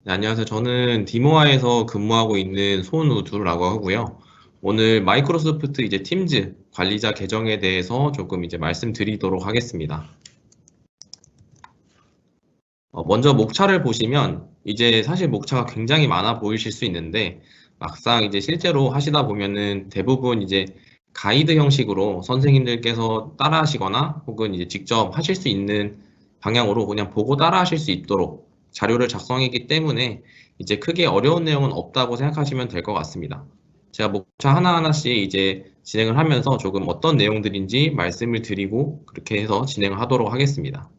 네, 안녕하세요. 저는 디모아에서 근무하고 있는 손우두라고 하고요. 오늘 마이크로소프트 이제 팀즈 관리자 계정에 대해서 조금 이제 말씀드리도록 하겠습니다. 먼저 목차를 보시면 이제 사실 목차가 굉장히 많아 보이실 수 있는데 막상 이제 실제로 하시다 보면은 대부분 이제 가이드 형식으로 선생님들께서 따라 하시거나 혹은 이제 직접 하실 수 있는 방향으로 그냥 보고 따라 하실 수 있도록 자료를 작성했기 때문에 이제 크게 어려운 내용은 없다고 생각하시면 될 것 같습니다. 제가 목차 하나하나씩 이제 진행을 하면서 조금 어떤 내용들인지 말씀을 드리고 그렇게 해서 진행을 하도록 하겠습니다.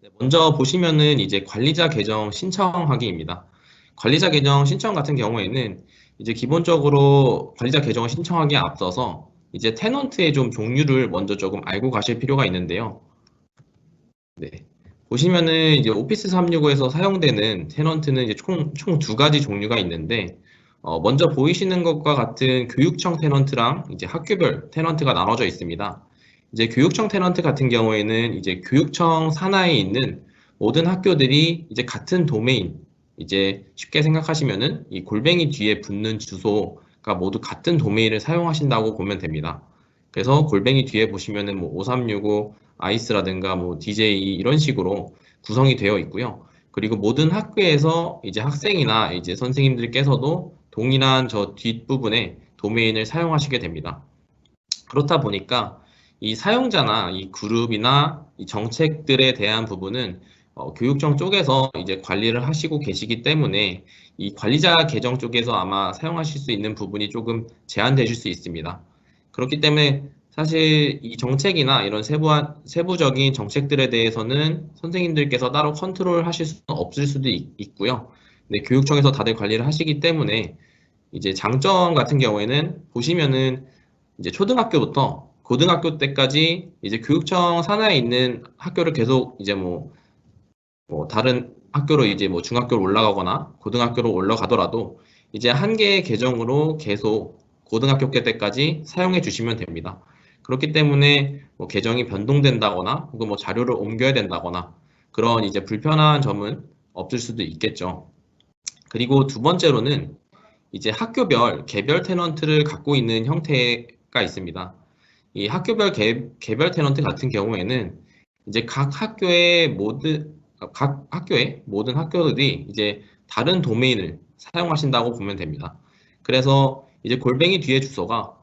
네, 먼저 보시면은 이제 관리자 계정 신청하기입니다. 관리자 계정 신청 같은 경우에는 이제 기본적으로 관리자 계정을 신청하기에 앞서서 이제 테넌트의 좀 종류를 먼저 조금 알고 가실 필요가 있는데요. 네. 보시면은 이제 오피스 365에서 사용되는 테넌트는 이제 총 두 가지 종류가 있는데, 먼저 보이시는 것과 같은 교육청 테넌트랑 이제 학교별 테넌트가 나눠져 있습니다. 이제 교육청 테넌트 같은 경우에는 이제 교육청 산하에 있는 모든 학교들이 이제 같은 도메인, 이제 쉽게 생각하시면은 이 골뱅이 뒤에 붙는 주소가 모두 같은 도메인을 사용하신다고 보면 됩니다. 그래서 골뱅이 뒤에 보시면은 뭐 5365, 아이스라든가 뭐 DJ 이런 식으로 구성이 되어 있고요. 그리고 모든 학교에서 이제 학생이나 이제 선생님들께서도 동일한 저 뒷부분에 도메인을 사용하시게 됩니다. 그렇다 보니까 이 사용자나 이 그룹이나 이 정책들에 대한 부분은 교육청 쪽에서 이제 관리를 하시고 계시기 때문에 이 관리자 계정 쪽에서 아마 사용하실 수 있는 부분이 조금 제한되실 수 있습니다. 그렇기 때문에 사실 이 정책이나 이런 세부적인 정책들에 대해서는 선생님들께서 따로 컨트롤 하실 수는 없을 수도 있고요. 근데 교육청에서 다들 관리를 하시기 때문에 이제 장점 같은 경우에는 보시면은 이제 초등학교부터 고등학교 때까지 이제 교육청 산하에 있는 학교를 계속 이제 뭐 다른 학교로 이제 뭐 중학교로 올라가거나 고등학교로 올라가더라도 이제 한 개의 계정으로 계속 고등학교 때까지 사용해 주시면 됩니다. 그렇기 때문에 뭐 계정이 변동된다거나 혹은 뭐 자료를 옮겨야 된다거나 그런 이제 불편한 점은 없을 수도 있겠죠. 그리고 두 번째로는 이제 학교별 개별 테넌트를 갖고 있는 형태가 있습니다. 이 학교별 개별 테넌트 같은 경우에는 이제 각 학교의 모든 학교들이 이제 다른 도메인을 사용하신다고 보면 됩니다. 그래서 이제 골뱅이 뒤에 주소가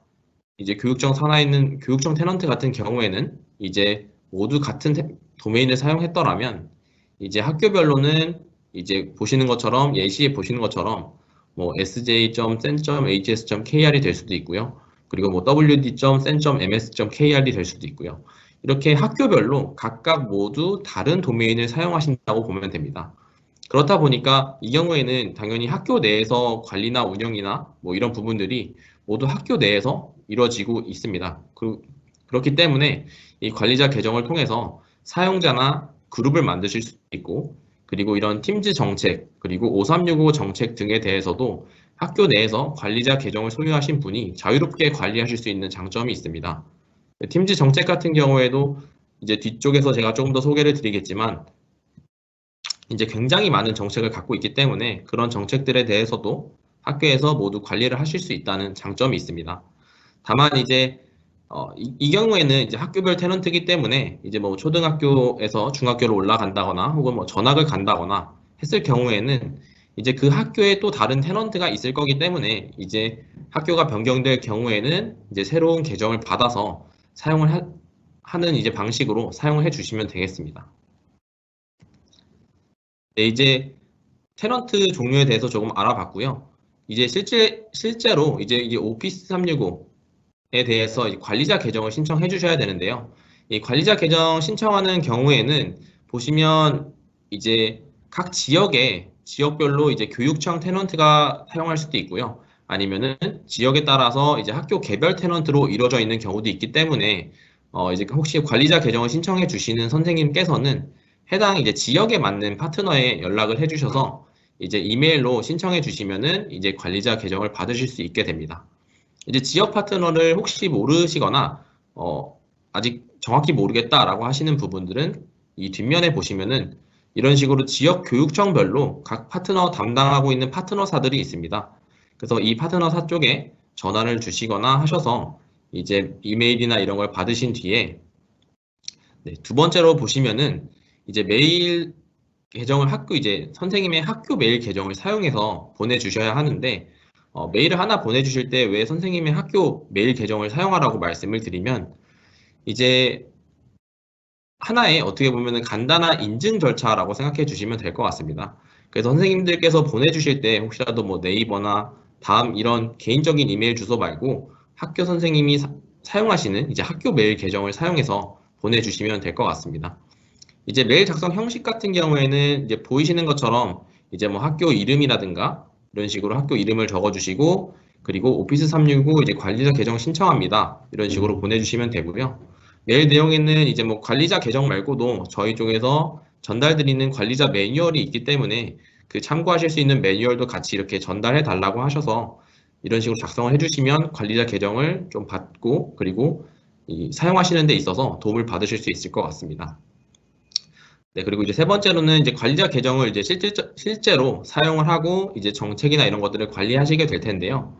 이제 교육청 산하에 있는 교육청 테넌트 같은 경우에는 이제 모두 같은 도메인을 사용했더라면 이제 학교별로는 이제 보시는 것처럼 예시에 보시는 것처럼 뭐 sj.sen.hs.kr이 될 수도 있고요. 그리고 뭐 wd.sen.ms.kr이 될 수도 있고요. 이렇게 학교별로 각각 모두 다른 도메인을 사용하신다고 보면 됩니다. 그렇다 보니까 이 경우에는 당연히 학교 내에서 관리나 운영이나 뭐 이런 부분들이 모두 학교 내에서 이루어지고 있습니다. 그렇기 때문에 이 관리자 계정을 통해서 사용자나 그룹을 만드실 수 있고, 그리고 이런 팀즈 정책, 그리고 5365 정책 등에 대해서도 학교 내에서 관리자 계정을 소유하신 분이 자유롭게 관리하실 수 있는 장점이 있습니다. 팀즈 정책 같은 경우에도 이제 뒤쪽에서 제가 조금 더 소개를 드리겠지만, 이제 굉장히 많은 정책을 갖고 있기 때문에 그런 정책들에 대해서도 학교에서 모두 관리를 하실 수 있다는 장점이 있습니다. 다만 이제 이 경우에는 이제 학교별 테넌트이기 때문에 이제 뭐 초등학교에서 중학교로 올라간다거나 혹은 뭐 전학을 간다거나 했을 경우에는 이제 그 학교에 또 다른 테넌트가 있을 거기 때문에 이제 학교가 변경될 경우에는 이제 새로운 계정을 받아서 하는 이제 방식으로 사용을 해 주시면 되겠습니다. 네, 이제 테넌트 종류에 대해서 조금 알아봤고요. 이제 실제로 이제 이 오피스 365에 대해서 이 관리자 계정을 신청해 주셔야 되는데요. 이 관리자 계정 신청하는 경우에는 보시면 이제 각 지역별로 이제 교육청 테넌트가 사용할 수도 있고요. 아니면은 지역에 따라서 이제 학교 개별 테넌트로 이루어져 있는 경우도 있기 때문에 이제 혹시 관리자 계정을 신청해 주시는 선생님께서는 해당 이제 지역에 맞는 파트너에 연락을 해 주셔서 이제 이메일로 신청해 주시면은 이제 관리자 계정을 받으실 수 있게 됩니다. 이제 지역 파트너를 혹시 모르시거나 아직 정확히 모르겠다라고 하시는 부분들은 이 뒷면에 보시면은 이런 식으로 지역 교육청별로 각 파트너 담당하고 있는 파트너사들이 있습니다. 그래서 이 파트너사 쪽에 전화를 주시거나 하셔서 이제 이메일이나 이런 걸 받으신 뒤에 네, 두 번째로 보시면은 이제 메일 계정을 이제 선생님의 학교 메일 계정을 사용해서 보내주셔야 하는데 메일을 하나 보내주실 때 왜 선생님의 학교 메일 계정을 사용하라고 말씀을 드리면 이제 하나의 어떻게 보면은 간단한 인증 절차라고 생각해 주시면 될 것 같습니다. 그래서 선생님들께서 보내주실 때 혹시라도 뭐 네이버나 다음 이런 개인적인 이메일 주소 말고 학교 선생님이 사용하시는 이제 학교 메일 계정을 사용해서 보내주시면 될 것 같습니다. 이제 메일 작성 형식 같은 경우에는 이제 보이시는 것처럼 이제 뭐 학교 이름이라든가 이런 식으로 학교 이름을 적어주시고 그리고 오피스 365 이제 관리자 계정 신청합니다. 이런 식으로 보내주시면 되고요. 메일 내용에는 이제 뭐 관리자 계정 말고도 저희 쪽에서 전달드리는 관리자 매뉴얼이 있기 때문에 그 참고하실 수 있는 매뉴얼도 같이 이렇게 전달해 달라고 하셔서 이런 식으로 작성을 해주시면 관리자 계정을 좀 받고 그리고 사용하시는 데 있어서 도움을 받으실 수 있을 것 같습니다. 네, 그리고 이제 세 번째로는 이제 관리자 계정을 이제 실제로 사용을 하고 이제 정책이나 이런 것들을 관리하시게 될 텐데요.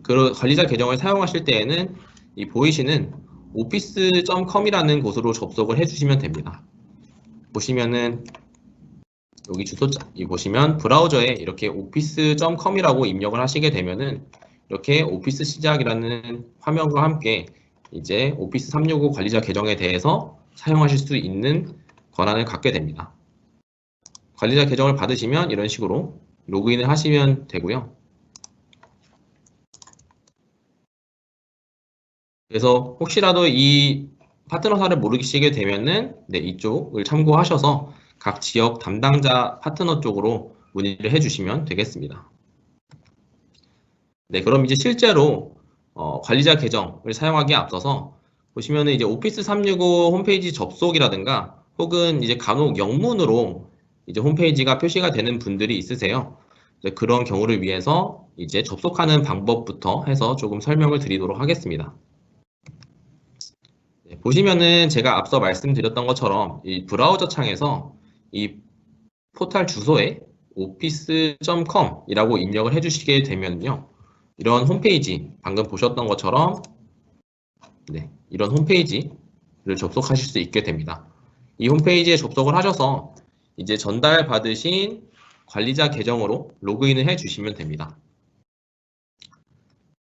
그 관리자 계정을 사용하실 때에는 이 보이시는 office.com이라는 곳으로 접속을 해주시면 됩니다. 보시면은 여기 이 보시면 브라우저에 이렇게 office.com이라고 입력을 하시게 되면은 이렇게 오피스 시작이라는 화면과 함께 이제 오피스 365 관리자 계정에 대해서 사용하실 수 있는 권한을 갖게 됩니다. 관리자 계정을 받으시면 이런 식으로 로그인을 하시면 되고요. 그래서 혹시라도 이 파트너사를 모르시게 되면은 네, 이쪽을 참고하셔서 각 지역 담당자 파트너 쪽으로 문의를 해주시면 되겠습니다. 네, 그럼 이제 실제로 관리자 계정을 사용하기에 앞서서 보시면은 이제 오피스 365 홈페이지 접속이라든가 혹은 이제 간혹 영문으로 이제 홈페이지가 표시가 되는 분들이 있으세요. 그런 경우를 위해서 이제 접속하는 방법부터 해서 조금 설명을 드리도록 하겠습니다. 네, 보시면은 제가 앞서 말씀드렸던 것처럼 이 브라우저 창에서 이 포털 주소에 office.com이라고 입력을 해주시게 되면요. 이런 홈페이지, 방금 보셨던 것처럼 네, 이런 홈페이지를 접속하실 수 있게 됩니다. 이 홈페이지에 접속을 하셔서 이제 전달받으신 관리자 계정으로 로그인을 해 주시면 됩니다.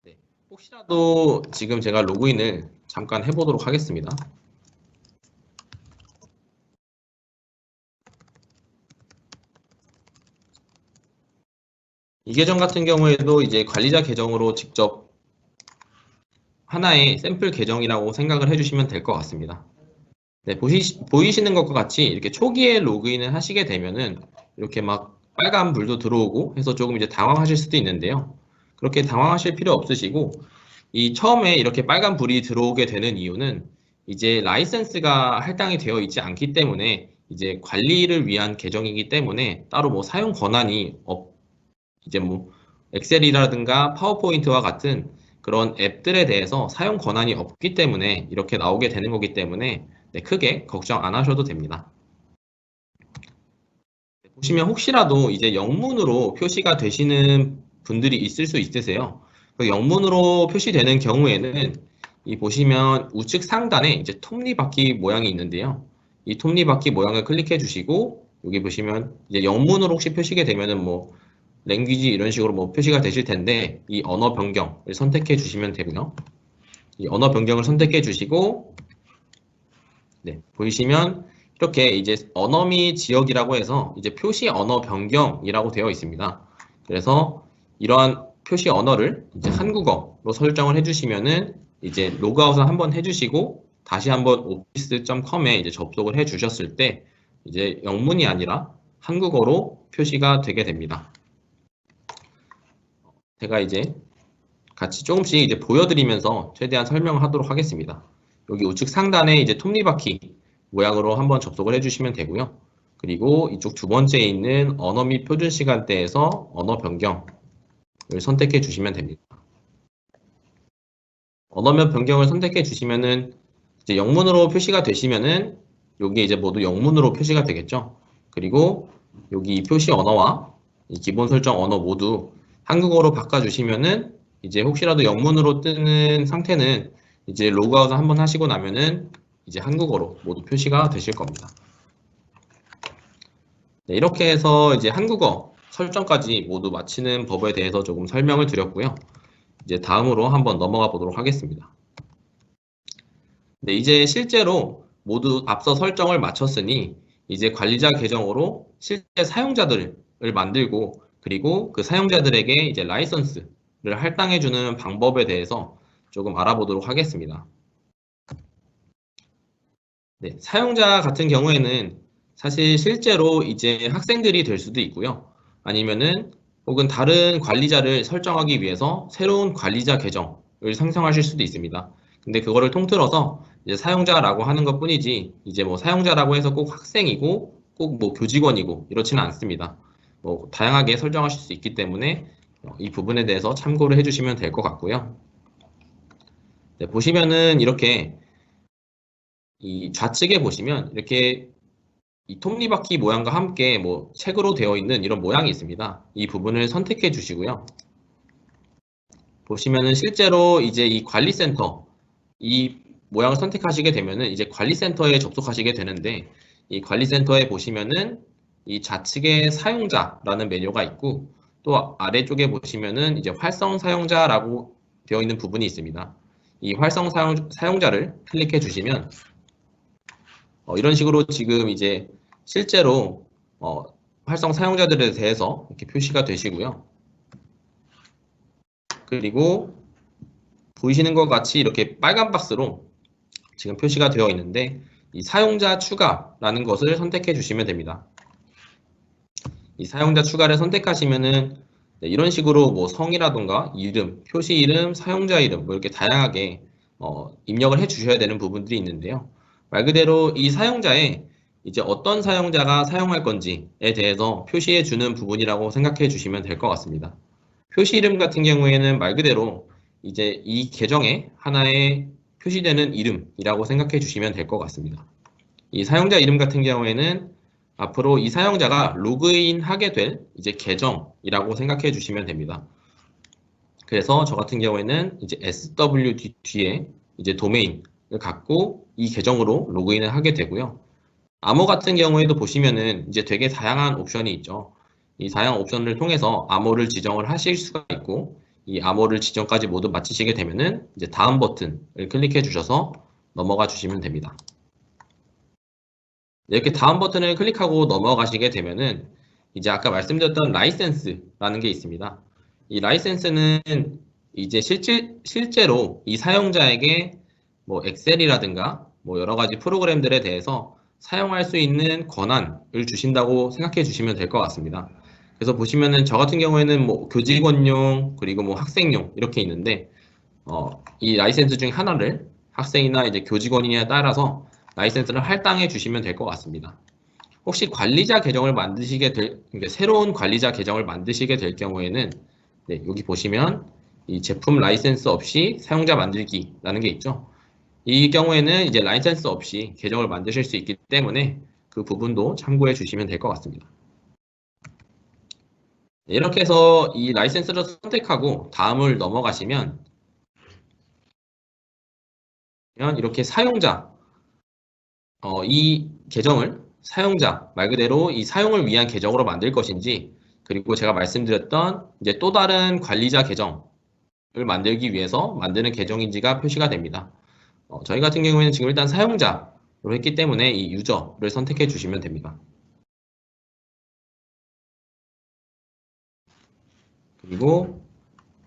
네, 혹시라도 지금 제가 로그인을 잠깐 해보도록 하겠습니다. 이 계정 같은 경우에도 이제 관리자 계정으로 직접 하나의 샘플 계정이라고 생각을 해주시면 될 것 같습니다. 네, 보이시는 것과 같이 이렇게 초기에 로그인을 하시게 되면은 이렇게 막 빨간 불도 들어오고 해서 조금 이제 당황하실 수도 있는데요. 그렇게 당황하실 필요 없으시고 이 처음에 이렇게 빨간 불이 들어오게 되는 이유는 이제 라이센스가 할당이 되어 있지 않기 때문에 이제 관리를 위한 계정이기 때문에 따로 뭐 사용 권한이 이제 뭐 엑셀이라든가 파워포인트와 같은 그런 앱들에 대해서 사용 권한이 없기 때문에 이렇게 나오게 되는 거기 때문에 네, 크게 걱정 안 하셔도 됩니다. 보시면 혹시라도 이제 영문으로 표시가 되시는 분들이 있을 수 있으세요. 그 영문으로 표시되는 경우에는 이 보시면 우측 상단에 이제 톱니바퀴 모양이 있는데요. 이 톱니바퀴 모양을 클릭해 주시고 여기 보시면 이제 영문으로 혹시 표시게 되면은 뭐 랭귀지 이런 식으로 뭐 표시가 되실 텐데 이 언어 변경을 선택해 주시면 되고요. 이 언어 변경을 선택해 주시고 네, 보이시면 이렇게 이제 언어 및 지역이라고 해서 이제 표시 언어 변경이라고 되어 있습니다. 그래서 이러한 표시 언어를 이제 한국어로 설정을 해주시면은 이제 로그아웃을 한번 해주시고 다시 한번 office.com에 이제 접속을 해주셨을 때 이제 영문이 아니라 한국어로 표시가 되게 됩니다. 제가 이제 같이 조금씩 이제 보여드리면서 최대한 설명을 하도록 하겠습니다. 여기 우측 상단에 이제 톱니바퀴 모양으로 한번 접속을 해주시면 되고요. 그리고 이쪽 두 번째에 있는 언어 및 표준 시간대에서 언어 변경을 선택해 주시면 됩니다. 언어 및 변경을 선택해 주시면은 이제 영문으로 표시가 되시면은 여기 이제 모두 영문으로 표시가 되겠죠. 그리고 여기 이 표시 언어와 이 기본 설정 언어 모두 한국어로 바꿔주시면은 이제 혹시라도 영문으로 뜨는 상태는 이제 로그아웃 한번 하시고 나면은 이제 한국어로 모두 표시가 되실 겁니다. 네, 이렇게 해서 이제 한국어 설정까지 모두 마치는 법에 대해서 조금 설명을 드렸고요. 이제 다음으로 한번 넘어가 보도록 하겠습니다. 네, 이제 실제로 모두 앞서 설정을 마쳤으니 이제 관리자 계정으로 실제 사용자들을 만들고 그리고 그 사용자들에게 이제 라이선스를 할당해주는 방법에 대해서 조금 알아보도록 하겠습니다. 네, 사용자 같은 경우에는 사실 실제로 이제 학생들이 될 수도 있고요. 아니면은 혹은 다른 관리자를 설정하기 위해서 새로운 관리자 계정을 생성하실 수도 있습니다. 근데 그거를 통틀어서 이제 사용자라고 하는 것뿐이지 이제 뭐 사용자라고 해서 꼭 학생이고 꼭 뭐 교직원이고 이렇지는 않습니다. 뭐 다양하게 설정하실 수 있기 때문에 이 부분에 대해서 참고를 해주시면 될 것 같고요. 네, 보시면은 이렇게 이 좌측에 보시면 이렇게 이 톱니바퀴 모양과 함께 뭐 책으로 되어 있는 이런 모양이 있습니다. 이 부분을 선택해 주시고요. 보시면은 실제로 이제 이 관리센터 이 모양을 선택하시게 되면은 이제 관리센터에 접속하시게 되는데 이 관리센터에 보시면은 이 좌측에 사용자라는 메뉴가 있고 또 아래쪽에 보시면은 이제 활성 사용자라고 되어 있는 부분이 있습니다. 이 활성 사용자를 클릭해 주시면 이런 식으로 지금 이제 실제로 활성 사용자들에 대해서 이렇게 표시가 되시고요. 그리고 보이시는 것 같이 이렇게 빨간 박스로 지금 표시가 되어 있는데 이 사용자 추가라는 것을 선택해 주시면 됩니다. 이 사용자 추가를 선택하시면은 네, 이런 식으로 뭐 성이라던가 이름, 표시 이름, 사용자 이름 뭐 이렇게 다양하게 입력을 해 주셔야 되는 부분들이 있는데요. 말 그대로 이 사용자에 이제 어떤 사용자가 사용할 건지에 대해서 표시해 주는 부분이라고 생각해 주시면 될 것 같습니다. 표시 이름 같은 경우에는 말 그대로 이제 이 계정에 하나의 표시되는 이름이라고 생각해 주시면 될 것 같습니다. 이 사용자 이름 같은 경우에는 앞으로 이 사용자가 로그인 하게 될 이제 계정이라고 생각해 주시면 됩니다. 그래서 저 같은 경우에는 이제 SW 뒤에 이제 도메인을 갖고 이 계정으로 로그인을 하게 되고요. 암호 같은 경우에도 보시면은 이제 되게 다양한 옵션이 있죠. 이 다양한 옵션을 통해서 암호를 지정을 하실 수가 있고 이 암호를 지정까지 모두 마치시게 되면은 이제 다음 버튼을 클릭해 주셔서 넘어가 주시면 됩니다. 이렇게 다음 버튼을 클릭하고 넘어가시게 되면은 이제 아까 말씀드렸던 라이센스라는 게 있습니다. 이 라이센스는 이제 실제로 이 사용자에게 뭐 엑셀이라든가 뭐 여러 가지 프로그램들에 대해서 사용할 수 있는 권한을 주신다고 생각해 주시면 될 것 같습니다. 그래서 보시면은 저 같은 경우에는 뭐 교직원용 그리고 뭐 학생용 이렇게 있는데 이 라이센스 중 하나를 학생이나 이제 교직원이냐에 따라서 라이센스를 할당해 주시면 될 것 같습니다. 혹시 관리자 계정을 그러니까 새로운 관리자 계정을 만드시게 될 경우에는 네, 여기 보시면 이 제품 라이센스 없이 사용자 만들기라는 게 있죠. 이 경우에는 이제 라이센스 없이 계정을 만드실 수 있기 때문에 그 부분도 참고해 주시면 될 것 같습니다. 네, 이렇게 해서 이 라이센스를 선택하고 다음을 넘어가시면 이렇게 사용자 이 계정을 사용자 말 그대로 이 사용을 위한 계정으로 만들 것인지 그리고 제가 말씀드렸던 이제 또 다른 관리자 계정을 만들기 위해서 만드는 계정인지가 표시가 됩니다. 저희 같은 경우에는 지금 일단 사용자로 했기 때문에 이 유저를 선택해 주시면 됩니다. 그리고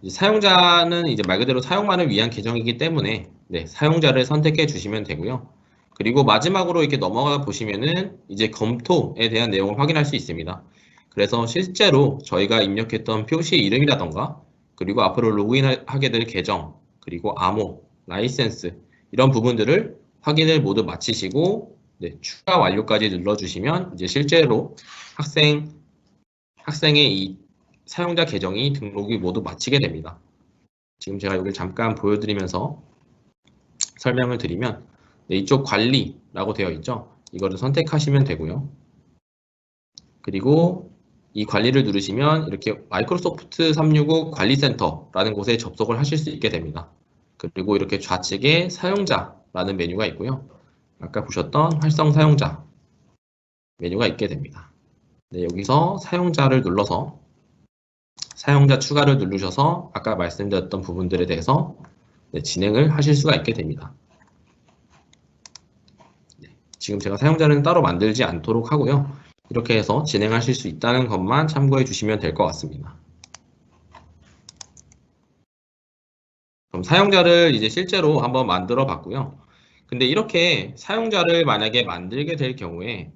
이제 사용자는 이제 말 그대로 사용만을 위한 계정이기 때문에 네, 사용자를 선택해 주시면 되고요. 그리고 마지막으로 이렇게 넘어가 보시면은 이제 검토에 대한 내용을 확인할 수 있습니다. 그래서 실제로 저희가 입력했던 표시 이름이라던가 그리고 앞으로 로그인하게 될 계정 그리고 암호, 라이센스 이런 부분들을 확인을 모두 마치시고 네, 추가 완료까지 눌러주시면 이제 실제로 학생의 이 사용자 계정이 등록이 모두 마치게 됩니다. 지금 제가 여기를 잠깐 보여드리면서 설명을 드리면 네, 이쪽 관리라고 되어 있죠. 이거를 선택하시면 되고요. 그리고 이 관리를 누르시면 이렇게 마이크로소프트 365 관리센터라는 곳에 접속을 하실 수 있게 됩니다. 그리고 이렇게 좌측에 사용자라는 메뉴가 있고요. 아까 보셨던 활성 사용자 메뉴가 있게 됩니다. 네, 여기서 사용자를 눌러서 사용자 추가를 누르셔서 아까 말씀드렸던 부분들에 대해서 네, 진행을 하실 수가 있게 됩니다. 네, 지금 제가 사용자는 따로 만들지 않도록 하고요. 이렇게 해서 진행하실 수 있다는 것만 참고해 주시면 될 것 같습니다. 그럼 사용자를 이제 실제로 한번 만들어 봤고요. 근데 이렇게 사용자를 만약에 만들게 될 경우에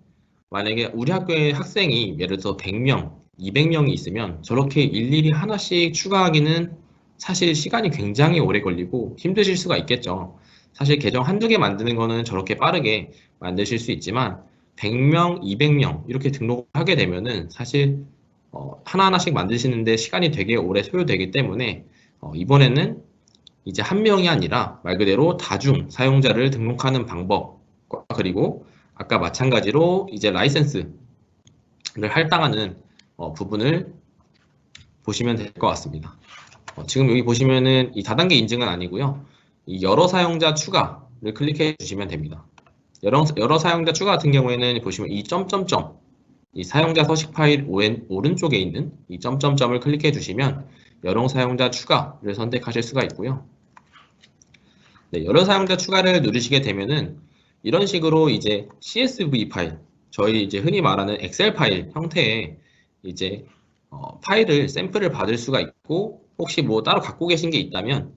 만약에 우리 학교에 학생이 예를 들어서 100명, 200명이 있으면 저렇게 일일이 하나씩 추가하기는 사실 시간이 굉장히 오래 걸리고 힘드실 수가 있겠죠. 사실 계정 한두 개 만드는 거는 저렇게 빠르게 만드실 수 있지만 100명, 200명 이렇게 등록하게 되면은 사실 하나하나씩 만드시는데 시간이 되게 오래 소요되기 때문에 이번에는 이제 한 명이 아니라 말 그대로 다중 사용자를 등록하는 방법과 그리고 아까 마찬가지로 이제 라이센스를 할당하는 부분을 보시면 될 것 같습니다. 지금 여기 보시면은 이 다단계 인증은 아니고요. 이 여러 사용자 추가를 클릭해 주시면 됩니다. 여러 사용자 추가 같은 경우에는 보시면 이 점점점 이 사용자 서식 파일 오른쪽에 있는 이 점점점을 클릭해 주시면 여러 사용자 추가를 선택하실 수가 있고요. 네, 여러 사용자 추가를 누르시게 되면은 이런 식으로 이제 CSV 파일, 저희 이제 흔히 말하는 엑셀 파일 형태의 이제 파일을 샘플을 받을 수가 있고 혹시 뭐 따로 갖고 계신 게 있다면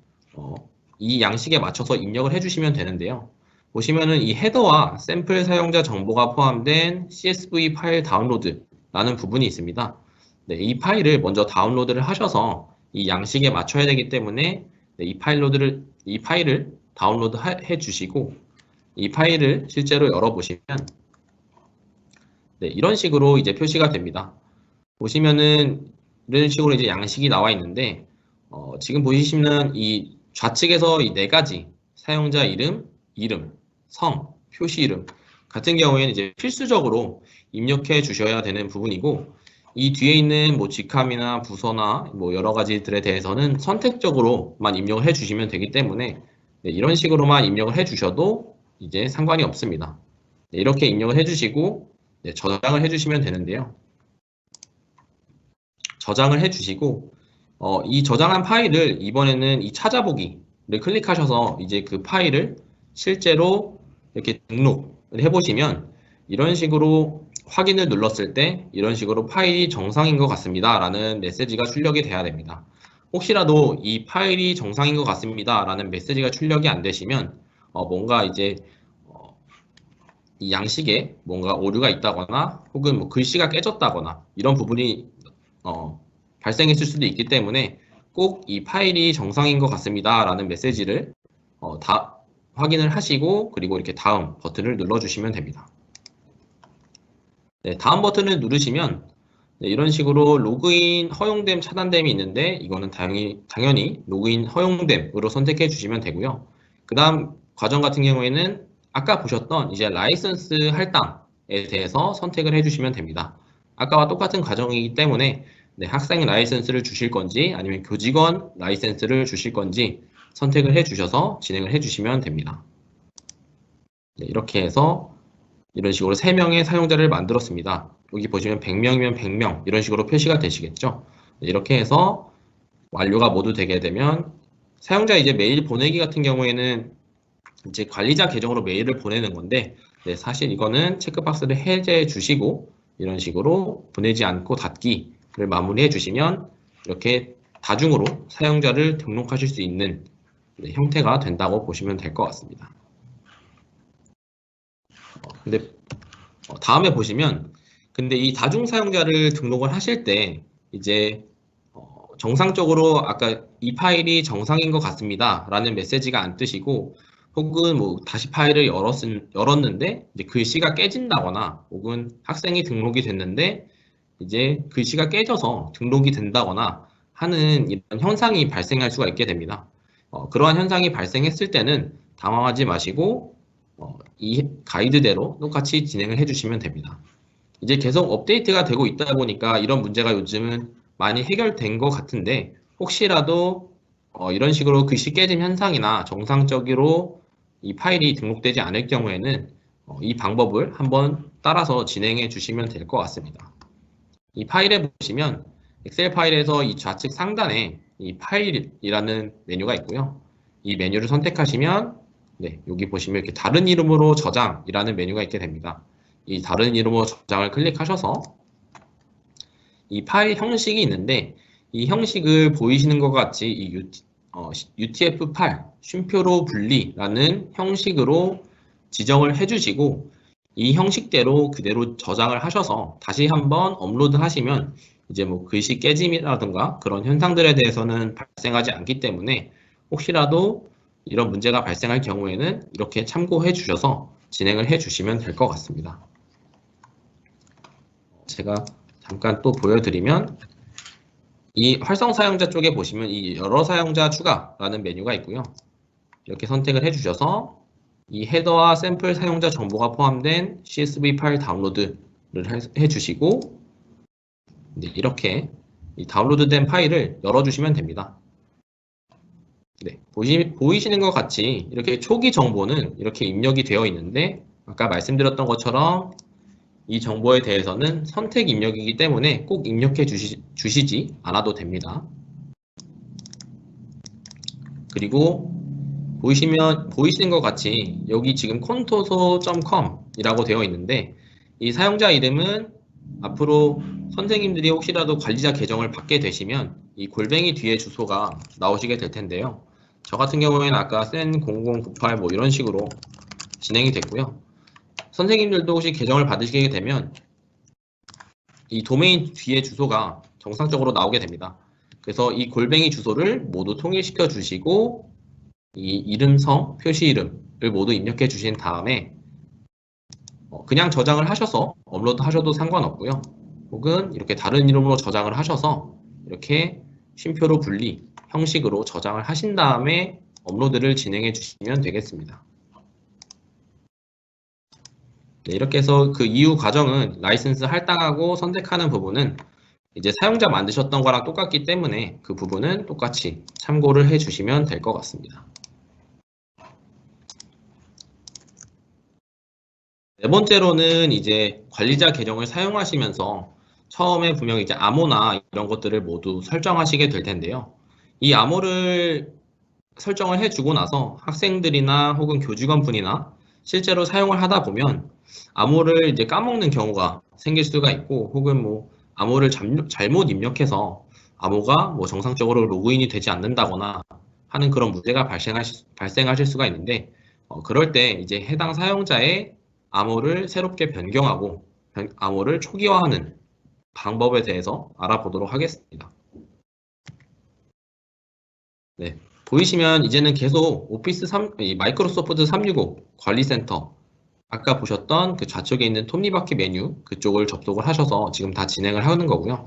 이 양식에 맞춰서 입력을 해주시면 되는데요. 보시면은 이 헤더와 샘플 사용자 정보가 포함된 CSV 파일 다운로드라는 부분이 있습니다. 네, 이 파일을 먼저 다운로드를 하셔서 이 양식에 맞춰야 되기 때문에 네, 이 파일을 다운로드 해 주시고 이 파일을 실제로 열어보시면 네, 이런 식으로 이제 표시가 됩니다. 보시면은 이런 식으로 이제 양식이 나와 있는데 지금 보시면 이 좌측에서 이 네 가지 사용자 이름, 성, 표시 이름 같은 경우에는 이제 필수적으로 입력해 주셔야 되는 부분이고 이 뒤에 있는 뭐 직함이나 부서나 뭐 여러 가지들에 대해서는 선택적으로만 입력을 해 주시면 되기 때문에 네, 이런 식으로만 입력을 해 주셔도 이제 상관이 없습니다. 네, 이렇게 입력을 해 주시고 네, 저장을 해 주시면 되는데요. 저장을 해 주시고 이 저장한 파일을 이번에는 이 찾아보기를 클릭하셔서 이제 그 파일을 실제로 이렇게 등록을 해보시면 이런 식으로 확인을 눌렀을 때 이런 식으로 파일이 정상인 것 같습니다 라는 메시지가 출력이 돼야 됩니다. 혹시라도 이 파일이 정상인 것 같습니다 라는 메시지가 출력이 안 되시면 뭔가 이제 이 양식에 뭔가 오류가 있다거나 혹은 뭐 글씨가 깨졌다거나 이런 부분이 발생했을 수도 있기 때문에 꼭 이 파일이 정상인 것 같습니다 라는 메시지를 다 확인을 하시고 그리고 이렇게 다음 버튼을 눌러주시면 됩니다. 네, 다음 버튼을 누르시면 네, 이런 식으로 로그인 허용됨 차단됨이 있는데 이거는 당연히 로그인 허용됨으로 선택해 주시면 되고요. 그 다음 과정 같은 경우에는 아까 보셨던 이제 라이선스 할당에 대해서 선택을 해주시면 됩니다. 아까와 똑같은 과정이기 때문에 네, 학생 라이선스를 주실 건지 아니면 교직원 라이선스를 주실 건지 선택을 해주셔서 진행을 해주시면 됩니다. 네, 이렇게 해서 이런 식으로 3명의 사용자를 만들었습니다. 여기 보시면 100명이면 100명 이런 식으로 표시가 되시겠죠. 네, 이렇게 해서 완료가 모두 되게 되면 사용자 이제 메일 보내기 같은 경우에는 이제 관리자 계정으로 메일을 보내는 건데 네, 사실 이거는 체크박스를 해제해 주시고 이런 식으로 보내지 않고 닫기를 마무리해 주시면 이렇게 다중으로 사용자를 등록하실 수 있는 네, 형태가 된다고 보시면 될 것 같습니다. 근데 다음에 보시면 근데 이 다중 사용자를 등록을 하실 때 이제 정상적으로 아까 이 파일이 정상인 것 같습니다 라는 메시지가 안 뜨시고 혹은 뭐 다시 파일을 열었는데 이제 글씨가 깨진다거나 혹은 학생이 등록이 됐는데 이제 글씨가 깨져서 등록이 된다거나 하는 이런 현상이 발생할 수가 있게 됩니다. 그러한 현상이 발생했을 때는 당황하지 마시고 이 가이드대로 똑같이 진행을 해주시면 됩니다. 이제 계속 업데이트가 되고 있다 보니까 이런 문제가 요즘은 많이 해결된 것 같은데 혹시라도 이런 식으로 글씨 깨짐 현상이나 정상적으로 이 파일이 등록되지 않을 경우에는 이 방법을 한번 따라서 진행해 주시면 될 것 같습니다. 이 파일에 보시면 엑셀 파일에서 이 좌측 상단에 이 파일이라는 메뉴가 있고요. 이 메뉴를 선택하시면 네, 여기 보시면 이렇게 다른 이름으로 저장이라는 메뉴가 있게 됩니다. 이 다른 이름으로 저장을 클릭하셔서 이 파일 형식이 있는데 이 형식을 보이시는 것 같이 이 UTF-8 쉼표로 분리라는 형식으로 지정을 해주시고 이 형식대로 그대로 저장을 하셔서 다시 한번 업로드 하시면 이제 뭐 글씨 깨짐이라든가 그런 현상들에 대해서는 발생하지 않기 때문에 혹시라도 이런 문제가 발생할 경우에는 이렇게 참고해 주셔서 진행을 해 주시면 될 것 같습니다. 제가 잠깐 또 보여드리면 이 활성 사용자 쪽에 보시면 이 여러 사용자 추가라는 메뉴가 있고요. 이렇게 선택을 해주셔서 이 헤더와 샘플 사용자 정보가 포함된 CSV 파일 다운로드를 해주시고 이렇게 이 다운로드된 파일을 열어주시면 됩니다. 네, 보이시는 것 같이 이렇게 초기 정보는 이렇게 입력이 되어 있는데 아까 말씀드렸던 것처럼 이 정보에 대해서는 선택 입력이기 때문에 꼭 입력해 주시지 않아도 됩니다. 그리고 보이시는 것 같이 여기 지금 contoso.com 이라고 되어 있는데 이 사용자 이름은 앞으로 선생님들이 혹시라도 관리자 계정을 받게 되시면 이 골뱅이 뒤에 주소가 나오시게 될 텐데요. 저 같은 경우에는 아까 sen0098 뭐 이런 식으로 진행이 됐고요. 선생님들도 혹시 계정을 받으시게 되면 이 도메인 뒤에 주소가 정상적으로 나오게 됩니다. 그래서 이 골뱅이 주소를 모두 통일시켜 주시고 이 이름성, 표시 이름을 모두 입력해 주신 다음에 그냥 저장을 하셔서 업로드 하셔도 상관없고요. 혹은 이렇게 다른 이름으로 저장을 하셔서 이렇게 쉼표로 분리 형식으로 저장을 하신 다음에 업로드를 진행해 주시면 되겠습니다. 네, 이렇게 해서 그 이후 과정은 라이선스 할당하고 선택하는 부분은 이제 사용자 만드셨던 거랑 똑같기 때문에 그 부분은 똑같이 참고를 해 주시면 될 것 같습니다. 네 번째로는 이제 관리자 계정을 사용하시면서 처음에 분명히 이제 암호나 이런 것들을 모두 설정하시게 될 텐데요. 이 암호를 설정을 해주고 나서 학생들이나 혹은 교직원 분이나 실제로 사용을 하다 보면 암호를 이제 까먹는 경우가 생길 수가 있고 혹은 뭐 암호를 잘못 입력해서 암호가 뭐 정상적으로 로그인이 되지 않는다거나 하는 그런 문제가 발생하실 수가 있는데 그럴 때 이제 해당 사용자의 암호를 새롭게 변경하고 암호를 초기화하는 방법에 대해서 알아보도록 하겠습니다. 네, 보이시면 이제는 계속 마이크로소프트 365 관리센터 아까 보셨던 그 좌측에 있는 톱니바퀴 메뉴 그쪽을 접속을 하셔서 지금 다 진행을 하는 거고요.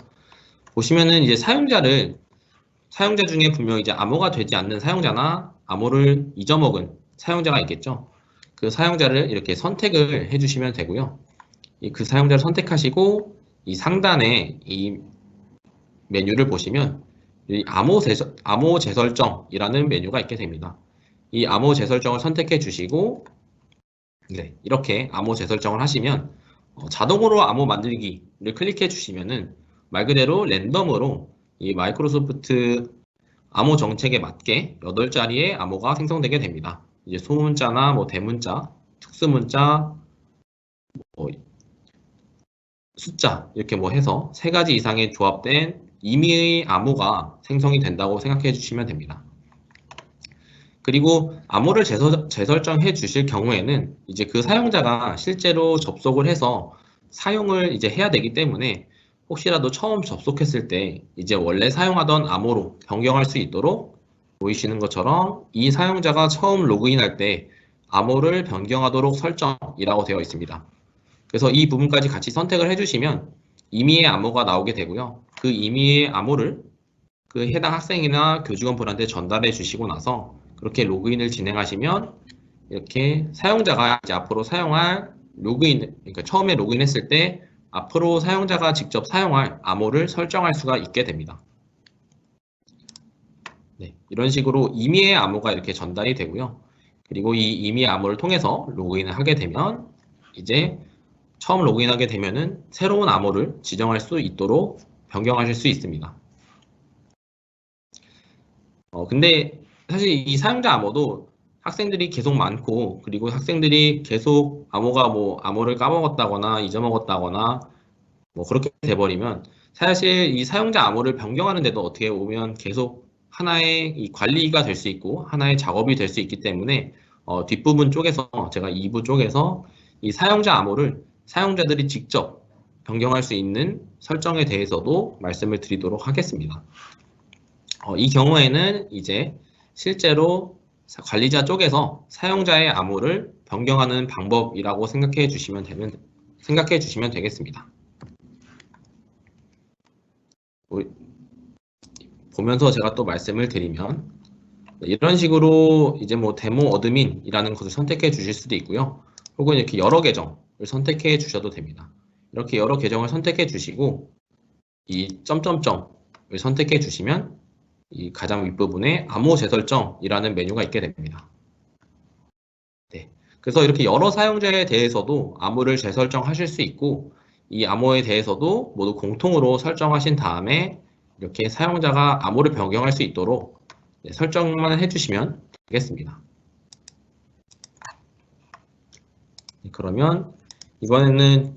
보시면은 이제 사용자 중에 분명 이제 암호가 되지 않는 사용자나 암호를 잊어먹은 사용자가 있겠죠. 그 사용자를 이렇게 선택을 해주시면 되고요. 그 사용자를 선택하시고 이 상단에 이 메뉴를 보시면 이 암호 재설정이라는 메뉴가 있게 됩니다. 이 암호 재설정을 선택해 주시고 네, 이렇게 암호 재설정을 하시면 자동으로 암호 만들기를 클릭해 주시면은 말 그대로 랜덤으로 이 마이크로소프트 암호 정책에 맞게 8자리의 암호가 생성되게 됩니다. 이제 소문자나 뭐 대문자, 특수문자, 뭐 숫자 이렇게 뭐 해서 3가지 이상의 조합된 임의의 암호가 생성이 된다고 생각해 주시면 됩니다. 그리고 암호를 재설정해 주실 경우에는 이제 그 사용자가 실제로 접속을 해서 사용을 이제 해야 되기 때문에 혹시라도 처음 접속했을 때 이제 원래 사용하던 암호로 변경할 수 있도록 보이시는 것처럼 이 사용자가 처음 로그인할 때 암호를 변경하도록 설정이라고 되어 있습니다. 그래서 이 부분까지 같이 선택을 해주시면 임의의 암호가 나오게 되고요. 그 임의의 암호를 그 해당 학생이나 교직원분한테 전달해 주시고 나서 그렇게 로그인을 진행하시면 이렇게 사용자가 이제 앞으로 사용할 그러니까 처음에 로그인했을 때 앞으로 사용자가 직접 사용할 암호를 설정할 수가 있게 됩니다. 네, 이런 식으로 임의의 암호가 이렇게 전달이 되고요. 그리고 이 임의의 암호를 통해서 로그인을 하게 되면 이제 처음 로그인하게 되면은 새로운 암호를 지정할 수 있도록 변경하실 수 있습니다. 근데 사실 이 사용자 암호도 학생들이 계속 많고, 그리고 학생들이 계속 암호를 까먹었다거나 잊어먹었다거나 뭐 그렇게 돼버리면 사실 이 사용자 암호를 변경하는데도 어떻게 보면 계속 하나의 이 관리가 될 수 있고 하나의 작업이 될 수 있기 때문에 뒷부분 쪽에서 제가 2부 쪽에서 이 사용자 암호를 사용자들이 직접 변경할 수 있는 설정에 대해서도 말씀을 드리도록 하겠습니다. 이 경우에는 이제 실제로 관리자 쪽에서 사용자의 암호를 변경하는 방법이라고 생각해 주시면 되겠습니다. 보면서 제가 또 말씀을 드리면 이런 식으로 이제 뭐 데모 어드민이라는 것을 선택해 주실 수도 있고요. 혹은 이렇게 여러 계정을 선택해 주셔도 됩니다. 이렇게 여러 계정을 선택해 주시고 이 점점점을 선택해 주시면 이 가장 윗부분에 암호 재설정이라는 메뉴가 있게 됩니다. 네. 그래서 이렇게 여러 사용자에 대해서도 암호를 재설정하실 수 있고 이 암호에 대해서도 모두 공통으로 설정하신 다음에 이렇게 사용자가 암호를 변경할 수 있도록 설정만 해주시면 되겠습니다. 그러면 이번에는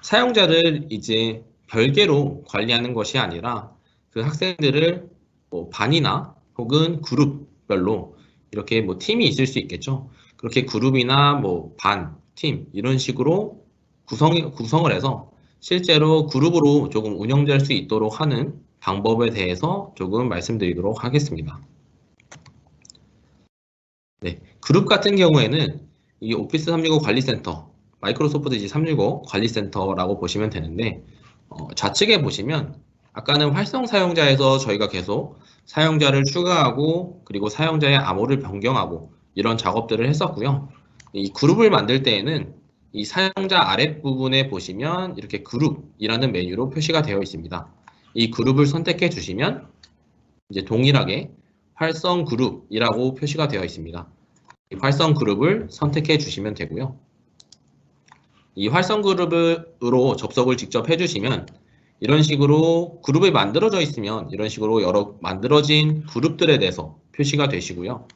사용자를 이제 별개로 관리하는 것이 아니라 그 학생들을 뭐 반이나 혹은 그룹별로 이렇게 뭐 팀이 있을 수 있겠죠. 그렇게 그룹이나 뭐 반, 팀 이런 식으로 구성을 해서 실제로 그룹으로 조금 운영될 수 있도록 하는 방법에 대해서 조금 말씀드리도록 하겠습니다. 네, 그룹 같은 경우에는 이 오피스 365 관리센터, 마이크로소프트 365 관리센터라고 보시면 되는데 좌측에 보시면 아까는 활성 사용자에서 저희가 계속 사용자를 추가하고 그리고 사용자의 암호를 변경하고 이런 작업들을 했었고요. 이 그룹을 만들 때에는 이 사용자 아랫부분에 보시면 이렇게 그룹이라는 메뉴로 표시가 되어 있습니다. 이 그룹을 선택해 주시면 이제 동일하게 활성 그룹이라고 표시가 되어 있습니다. 이 활성 그룹을 선택해 주시면 되고요. 이 활성 그룹으로 접속을 직접 해주시면 이런 식으로 그룹이 만들어져 있으면 이런 식으로 여러 만들어진 그룹들에 대해서 표시가 되시고요.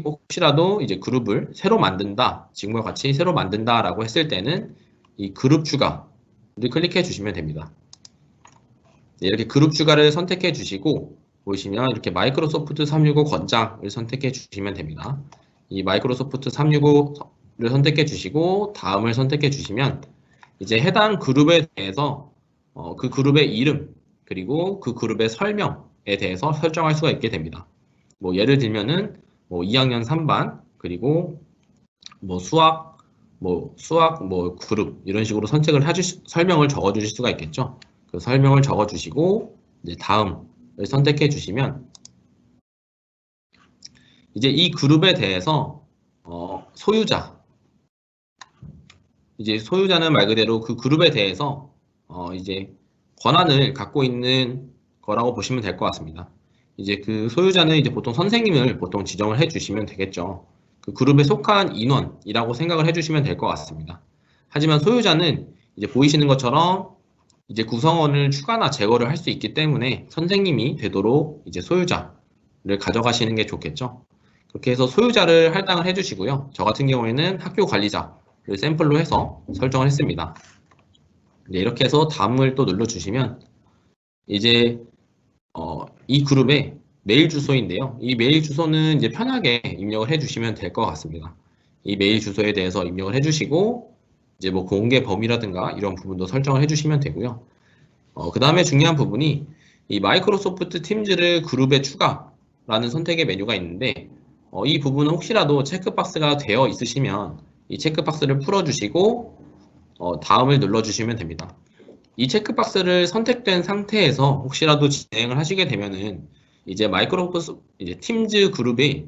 혹시라도 이제 그룹을 새로 만든다, 지금과 같이 새로 만든다라고 했을 때는 이 그룹 추가를 클릭해 주시면 됩니다. 이렇게 그룹 추가를 선택해 주시고 보시면 이렇게 마이크로소프트 365 권장을 선택해 주시면 됩니다. 이 마이크로소프트 365를 선택해 주시고 다음을 선택해 주시면 이제 해당 그룹에 대해서 그 그룹의 이름 그리고 그 그룹의 설명에 대해서 설정할 수가 있게 됩니다. 뭐 예를 들면은 뭐 2학년 3반 그리고 뭐 수학 뭐 그룹 이런 식으로 설명을 적어 주실 수가 있겠죠. 그 설명을 적어 주시고 이제 다음을 선택해 주시면 이제 이 그룹에 대해서 소유자는 말 그대로 그 그룹에 대해서 이제 권한을 갖고 있는 거라고 보시면 될 것 같습니다. 이제 그 소유자는 이제 보통 선생님을 보통 지정을 해주시면 되겠죠. 그 그룹에 속한 인원이라고 생각을 해주시면 될 것 같습니다. 하지만 소유자는 이제 보이시는 것처럼 이제 구성원을 추가나 제거를 할 수 있기 때문에 선생님이 되도록 이제 소유자를 가져가시는 게 좋겠죠. 그렇게 해서 소유자를 할당을 해주시고요. 저 같은 경우에는 학교 관리자를 샘플로 해서 설정을 했습니다. 네, 이렇게 해서 다음을 또 눌러주시면 이제 이 그룹의 메일 주소인데요. 이 메일 주소는 이제 편하게 입력을 해주시면 될 것 같습니다. 이 메일 주소에 대해서 입력을 해주시고 이제 뭐 공개 범위라든가 이런 부분도 설정을 해주시면 되고요. 그 다음에 중요한 부분이 이 마이크로소프트 팀즈를 그룹에 추가라는 선택의 메뉴가 있는데 이 부분은 혹시라도 체크박스가 되어 있으시면 이 체크박스를 풀어주시고 다음을 눌러주시면 됩니다. 이 체크박스를 선택된 상태에서 혹시라도 진행을 하시게 되면은 이제 이제 팀즈 그룹이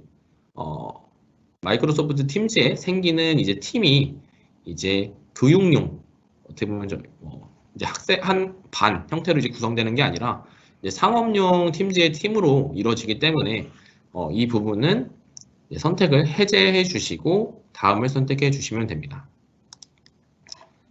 마이크로소프트 팀즈에 생기는 이제 팀이 이제 교육용 어떻게 보면 이제 학생 한 반 형태로 이제 구성되는 게 아니라 이제 상업용 팀즈의 팀으로 이루어지기 때문에 이 부분은 선택을 해제해 주시고 다음을 선택해 주시면 됩니다.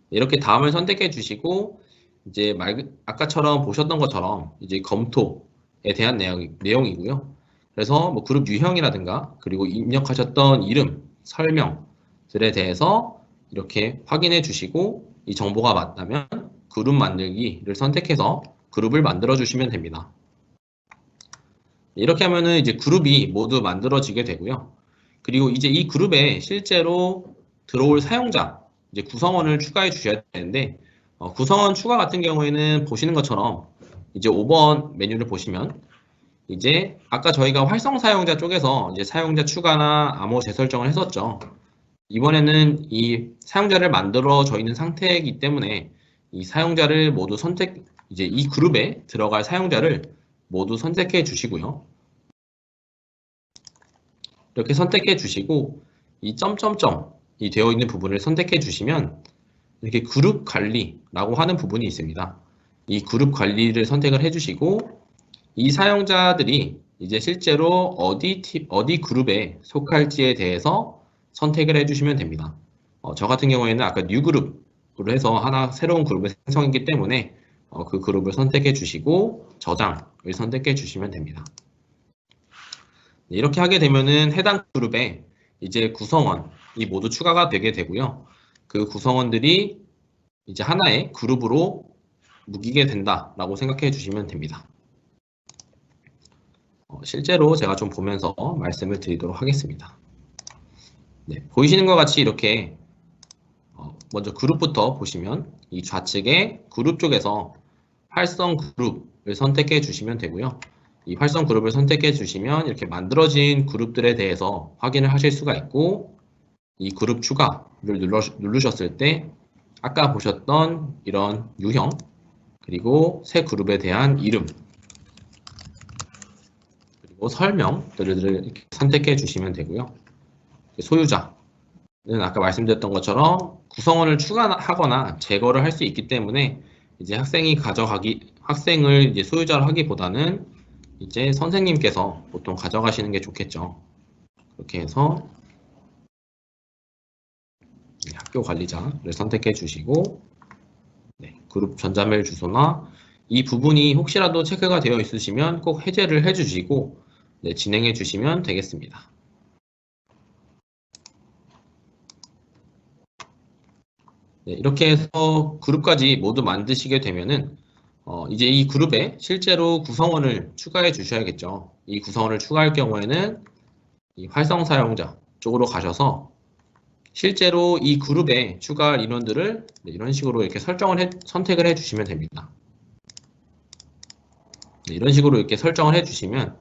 이렇게 다음을 선택해 주시고 이제 아까처럼 보셨던 것처럼 이제 검토에 대한 내용이고요. 그래서 뭐 그룹 유형이라든가 그리고 입력하셨던 이름, 설명들에 대해서 이렇게 확인해 주시고 이 정보가 맞다면 그룹 만들기를 선택해서 그룹을 만들어 주시면 됩니다. 이렇게 하면은 이제 그룹이 모두 만들어지게 되고요. 그리고 이제 이 그룹에 실제로 들어올 사용자, 이제 구성원을 추가해 주셔야 되는데, 구성원 추가 같은 경우에는 보시는 것처럼 이제 5번 메뉴를 보시면 이제 아까 저희가 활성 사용자 쪽에서 이제 사용자 추가나 암호 재설정을 했었죠. 이번에는 이 사용자를 만들어져 있는 상태이기 때문에 이 사용자를 모두 이제 이 그룹에 들어갈 사용자를 모두 선택해 주시고요. 이렇게 선택해 주시고 이 점점점이 되어 있는 부분을 선택해 주시면 이렇게 그룹 관리라고 하는 부분이 있습니다. 이 그룹 관리를 선택을 해 주시고 이 사용자들이 이제 실제로 어디 그룹에 속할지에 대해서 선택을 해 주시면 됩니다. 저 같은 경우에는 아까 뉴 그룹으로 해서 하나 새로운 그룹을 생성했기 때문에 그 그룹을 선택해 주시고 저장을 선택해 주시면 됩니다. 이렇게 하게 되면은 해당 그룹에 이제 구성원이 모두 추가가 되게 되고요. 그 구성원들이 이제 하나의 그룹으로 묶이게 된다라고 생각해 주시면 됩니다. 실제로 제가 좀 보면서 말씀을 드리도록 하겠습니다. 네, 보이시는 것 같이 이렇게 먼저 그룹부터 보시면 이 좌측에 그룹 쪽에서 활성 그룹을 선택해 주시면 되고요. 이 활성 그룹을 선택해 주시면 이렇게 만들어진 그룹들에 대해서 확인을 하실 수가 있고 이 그룹 추가를 누르셨을 때 아까 보셨던 이런 유형 그리고 새 그룹에 대한 이름 그리고 설명들을 이렇게 선택해 주시면 되고요. 소유자는 아까 말씀드렸던 것처럼 구성원을 추가하거나 제거를 할 수 있기 때문에 이제 학생을 이제 소유자로 하기보다는 이제 선생님께서 보통 가져가시는 게 좋겠죠. 그렇게 해서 학교 관리자를 선택해 주시고 그룹 전자메일 주소나 이 부분이 혹시라도 체크가 되어 있으시면 꼭 해제를 해 주시고 진행해 주시면 되겠습니다. 이렇게 해서 그룹까지 모두 만드시게 되면은 이제 이 그룹에 실제로 구성원을 추가해 주셔야겠죠. 이 구성원을 추가할 경우에는 이 활성 사용자 쪽으로 가셔서 실제로 이 그룹에 추가할 인원들을 이런 식으로 이렇게 선택을 해 주시면 됩니다. 이런 식으로 이렇게 설정을 해 주시면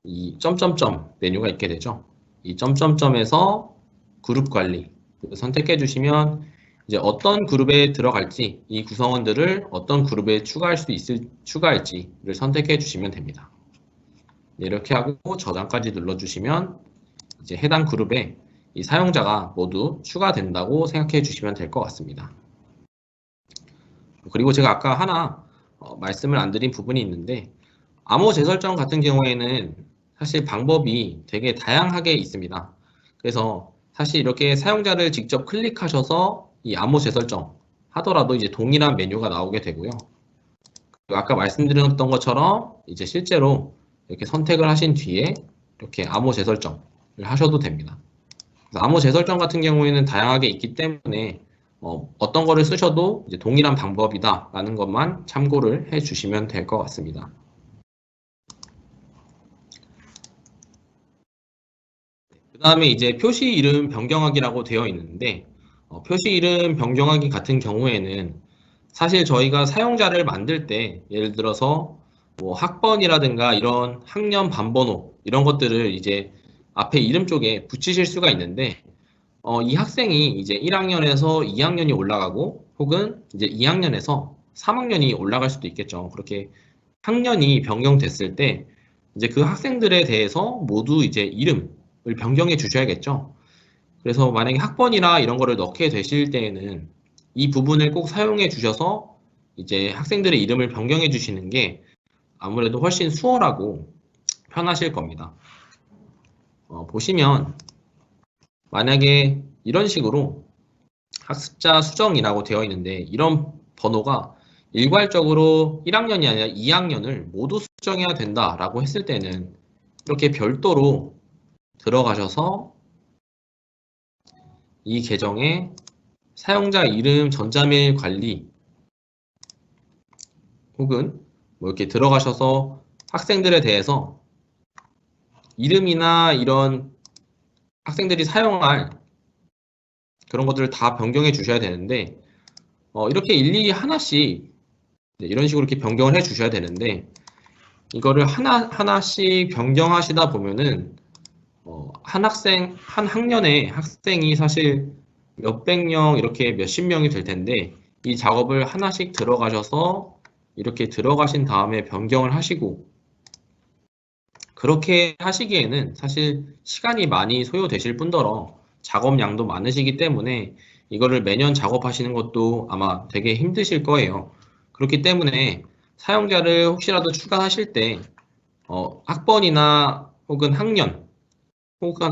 이 점점점 메뉴가 있게 되죠. 이 점점점에서 그룹 관리 선택해 주시면 이제 어떤 그룹에 들어갈지 이 구성원들을 어떤 그룹에 추가할지를 선택해 주시면 됩니다. 이렇게 하고 저장까지 눌러주시면 이제 해당 그룹에 이 사용자가 모두 추가된다고 생각해 주시면 될 것 같습니다. 그리고 제가 아까 하나 말씀을 안 드린 부분이 있는데 암호 재설정 같은 경우에는 사실 방법이 되게 다양하게 있습니다. 그래서 사실 이렇게 사용자를 직접 클릭하셔서 이 암호 재설정 하더라도 이제 동일한 메뉴가 나오게 되고요. 아까 말씀드렸던 것처럼 이제 실제로 이렇게 선택을 하신 뒤에 이렇게 암호 재설정을 하셔도 됩니다. 암호 재설정 같은 경우에는 다양하게 있기 때문에 어떤 거를 쓰셔도 이제 동일한 방법이다라는 것만 참고를 해 주시면 될 것 같습니다. 그 다음에 이제 표시 이름 변경하기라고 되어 있는데 표시 이름 변경하기 같은 경우에는 사실 저희가 사용자를 만들 때 예를 들어서 뭐 학번이라든가 이런 학년 반번호 이런 것들을 이제 앞에 이름 쪽에 붙이실 수가 있는데 이 학생이 이제 1학년에서 2학년이 올라가고 혹은 이제 2학년에서 3학년이 올라갈 수도 있겠죠. 그렇게 학년이 변경됐을 때 이제 그 학생들에 대해서 모두 이제 이름을 변경해 주셔야겠죠. 그래서 만약에 학번이나 이런 거를 넣게 되실 때에는 이 부분을 꼭 사용해 주셔서 이제 학생들의 이름을 변경해 주시는 게 아무래도 훨씬 수월하고 편하실 겁니다. 보시면 만약에 이런 식으로 학습자 수정이라고 되어 있는데 이런 번호가 일괄적으로 1학년이 아니라 2학년을 모두 수정해야 된다라고 했을 때는 이렇게 별도로 들어가셔서 이 계정에 사용자 이름 전자메일 관리 혹은 뭐 이렇게 들어가셔서 학생들에 대해서 이름이나 이런 학생들이 사용할 그런 것들을 다 변경해 주셔야 되는데 이렇게 일일이 하나씩 이런 식으로 이렇게 변경을 해 주셔야 되는데 이거를 하나씩 변경하시다 보면은 한 학년에 학생이 사실 몇백 명 이렇게 몇십 명이 될 텐데 이 작업을 하나씩 들어가셔서 이렇게 들어가신 다음에 변경을 하시고 그렇게 하시기에는 사실 시간이 많이 소요되실 뿐더러 작업량도 많으시기 때문에 이거를 매년 작업하시는 것도 아마 되게 힘드실 거예요. 그렇기 때문에 사용자를 혹시라도 추가하실 때 학번이나 혹은 학년 혹은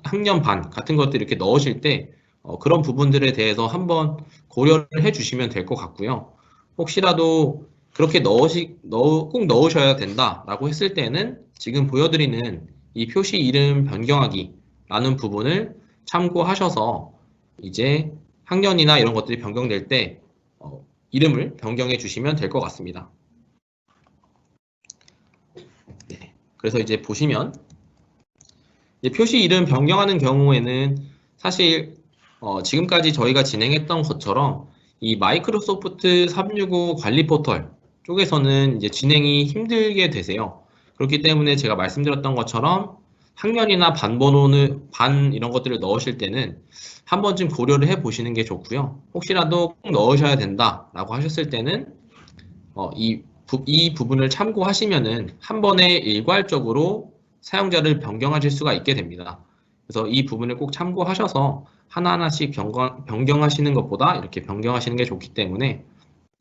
학년 반 같은 것들 이렇게 넣으실 때 그런 부분들에 대해서 한번 고려를 해 주시면 될 것 같고요. 혹시라도 그렇게 꼭 넣으셔야 된다라고 했을 때는 지금 보여드리는 이 표시 이름 변경하기라는 부분을 참고하셔서 이제 학년이나 이런 것들이 변경될 때 이름을 변경해 주시면 될 것 같습니다. 네, 그래서 이제 보시면 표시 이름 변경하는 경우에는 사실 지금까지 저희가 진행했던 것처럼 이 마이크로소프트 365 관리 포털 쪽에서는 이제 진행이 힘들게 되세요. 그렇기 때문에 제가 말씀드렸던 것처럼 학년이나 반 이런 것들을 넣으실 때는 한 번쯤 고려를 해 보시는 게 좋고요. 혹시라도 꼭 넣으셔야 된다라고 하셨을 때는 이 부분을 참고하시면은 한 번에 일괄적으로 사용자를 변경하실 수가 있게 됩니다. 그래서 이 부분을 꼭 참고하셔서 하나하나씩 변경하시는 것보다 이렇게 변경하시는 게 좋기 때문에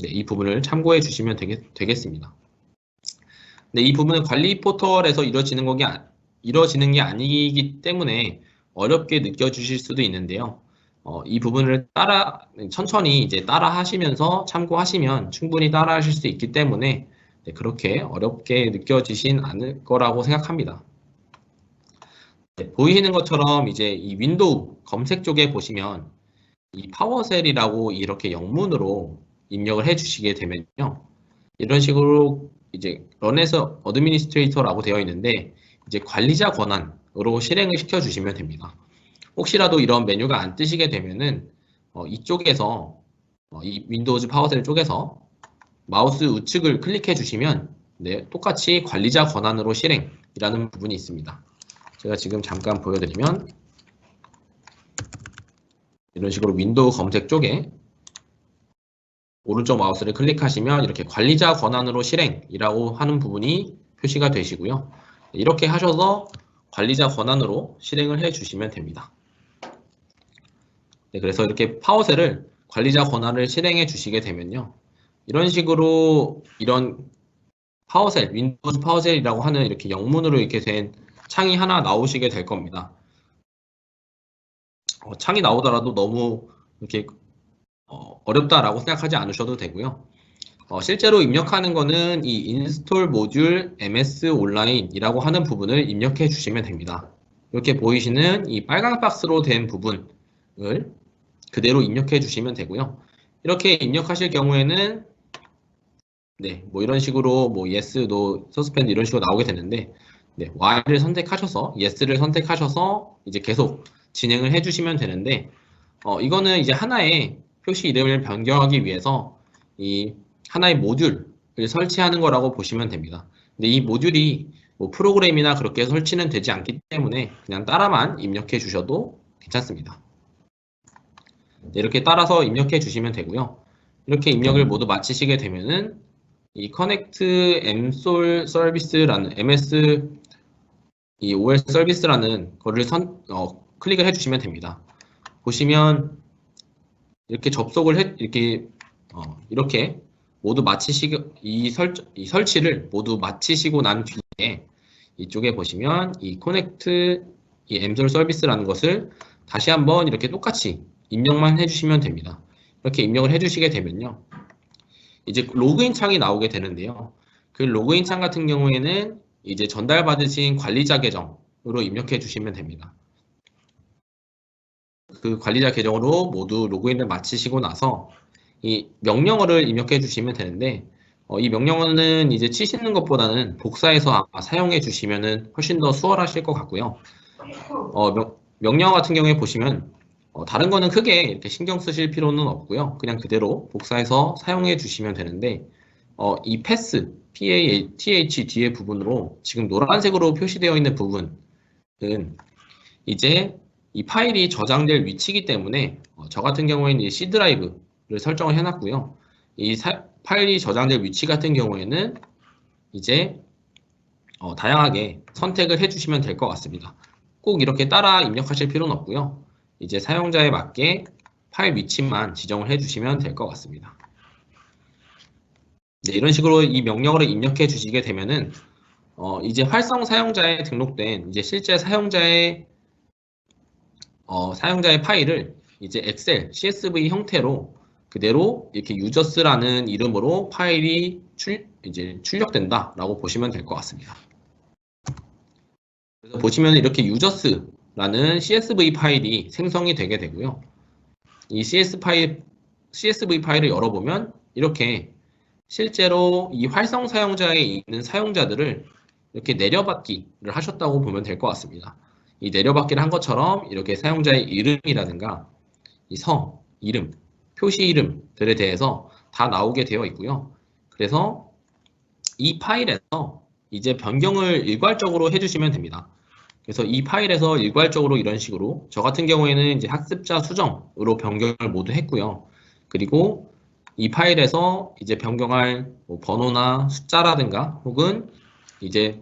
이 부분을 참고해 주시면 되겠습니다. 이 부분은 관리 포털에서 이루어지는 게 아니기 때문에 어렵게 느껴지실 수도 있는데요. 이 부분을 천천히 이제 따라 하시면서 참고하시면 충분히 따라 하실 수 있기 때문에 그렇게 어렵게 느껴지진 않을 거라고 생각합니다. 보이시는 것처럼 이제 이 윈도우 검색 쪽에 보시면 이 파워셀이라고 이렇게 영문으로 입력을 해 주시게 되면요. 이런 식으로 이제 런에서 어드미니스트레이터라고 되어 있는데 이제 관리자 권한으로 실행을 시켜 주시면 됩니다. 혹시라도 이런 메뉴가 안 뜨시게 되면은 이쪽에서 이 윈도우즈 파워셀 쪽에서 마우스 우측을 클릭해 주시면 똑같이 관리자 권한으로 실행이라는 부분이 있습니다. 제가 지금 잠깐 보여드리면 이런 식으로 윈도우 검색 쪽에 오른쪽 마우스를 클릭하시면 이렇게 관리자 권한으로 실행이라고 하는 부분이 표시가 되시고요. 이렇게 하셔서 관리자 권한으로 실행을 해 주시면 됩니다. 그래서 이렇게 파워셀을 관리자 권한을 실행해 주시게 되면요. 이런 식으로 이런 파워셀, 윈도우즈 파워셀이라고 하는 이렇게 영문으로 이렇게 된 창이 하나 나오시게 될 겁니다. 창이 나오더라도 너무 이렇게 어렵다라고 생각하지 않으셔도 되고요. 실제로 입력하는 거는 이 인스톨 모듈 ms 온라인이라고 하는 부분을 입력해 주시면 됩니다. 이렇게 보이시는 이 빨간 박스로 된 부분을 그대로 입력해 주시면 되고요. 이렇게 입력하실 경우에는 뭐 이런 식으로 뭐 yes, no, suspend 이런 식으로 나오게 되는데 Y를 선택하셔서 yes를 선택하셔서 이제 계속 진행을 해 주시면 되는데 이거는 이제 하나의 표시 이름을 변경하기 위해서 이 하나의 모듈을 설치하는 거라고 보시면 됩니다. 근데 이 모듈이 뭐 프로그램이나 그렇게 설치는 되지 않기 때문에 그냥 따라만 입력해 주셔도 괜찮습니다. 이렇게 따라서 입력해 주시면 되고요. 이렇게 입력을 모두 마치시게 되면은 이 Connect MSOL 서비스라는 MS 이 OL 서비스라는 거를 클릭을 해 주시면 됩니다. 보시면 이렇게 이렇게 모두 마치시고 이 설치를 모두 마치시고 난 뒤에 이쪽에 보시면 이 코넥트 이 엠솔 서비스라는 것을 다시 한번 이렇게 똑같이 입력만 해주시면 됩니다. 이렇게 입력을 해주시게 되면요, 이제 로그인 창이 나오게 되는데요. 그 로그인 창 같은 경우에는 이제 전달받으신 관리자 계정으로 입력해 주시면 됩니다. 그 관리자 계정으로 모두 로그인을 마치시고 나서 이 명령어를 입력해 주시면 되는데, 이 명령어는 이제 치시는 것보다는 복사해서 사용해 주시면 훨씬 더 수월하실 것 같고요. 명령어 같은 경우에 보시면 다른 거는 크게 이렇게 신경 쓰실 필요는 없고요. 그냥 그대로 복사해서 사용해 주시면 되는데, 이 path, PATH 뒤에 부분으로 지금 노란색으로 표시되어 있는 부분은 이제 이 파일이 저장될 위치이기 때문에 저 같은 경우에는 이 C 드라이브를 설정을 해놨고요. 이 파일이 저장될 위치 같은 경우에는 이제 다양하게 선택을 해주시면 될 것 같습니다. 꼭 이렇게 따라 입력하실 필요는 없고요. 이제 사용자에 맞게 파일 위치만 지정을 해주시면 될 것 같습니다. 네, 이런 식으로 이 명령어를 입력해 주시게 되면은 이제 활성 사용자에 등록된 이제 실제 사용자의 파일을 이제 엑셀, CSV 형태로 그대로 이렇게 유저스라는 이름으로 파일이 이제 출력된다라고 보시면 될 것 같습니다. 그래서 보시면 이렇게 유저스라는 CSV 파일이 생성이 되게 되고요. 이 CSV 파일을 열어보면 이렇게 실제로 이 활성 사용자에 있는 사용자들을 이렇게 내려받기를 하셨다고 보면 될 것 같습니다. 이 내려받기를 한 것처럼 이렇게 사용자의 이름이라든가 이 성, 이름, 표시 이름들에 대해서 다 나오게 되어 있고요. 그래서 이 파일에서 이제 변경을 일괄적으로 해주시면 됩니다. 그래서 이 파일에서 일괄적으로 이런 식으로 저 같은 경우에는 이제 학습자 수정으로 변경을 모두 했고요. 그리고 이 파일에서 이제 변경할 뭐 번호나 숫자라든가 혹은 이제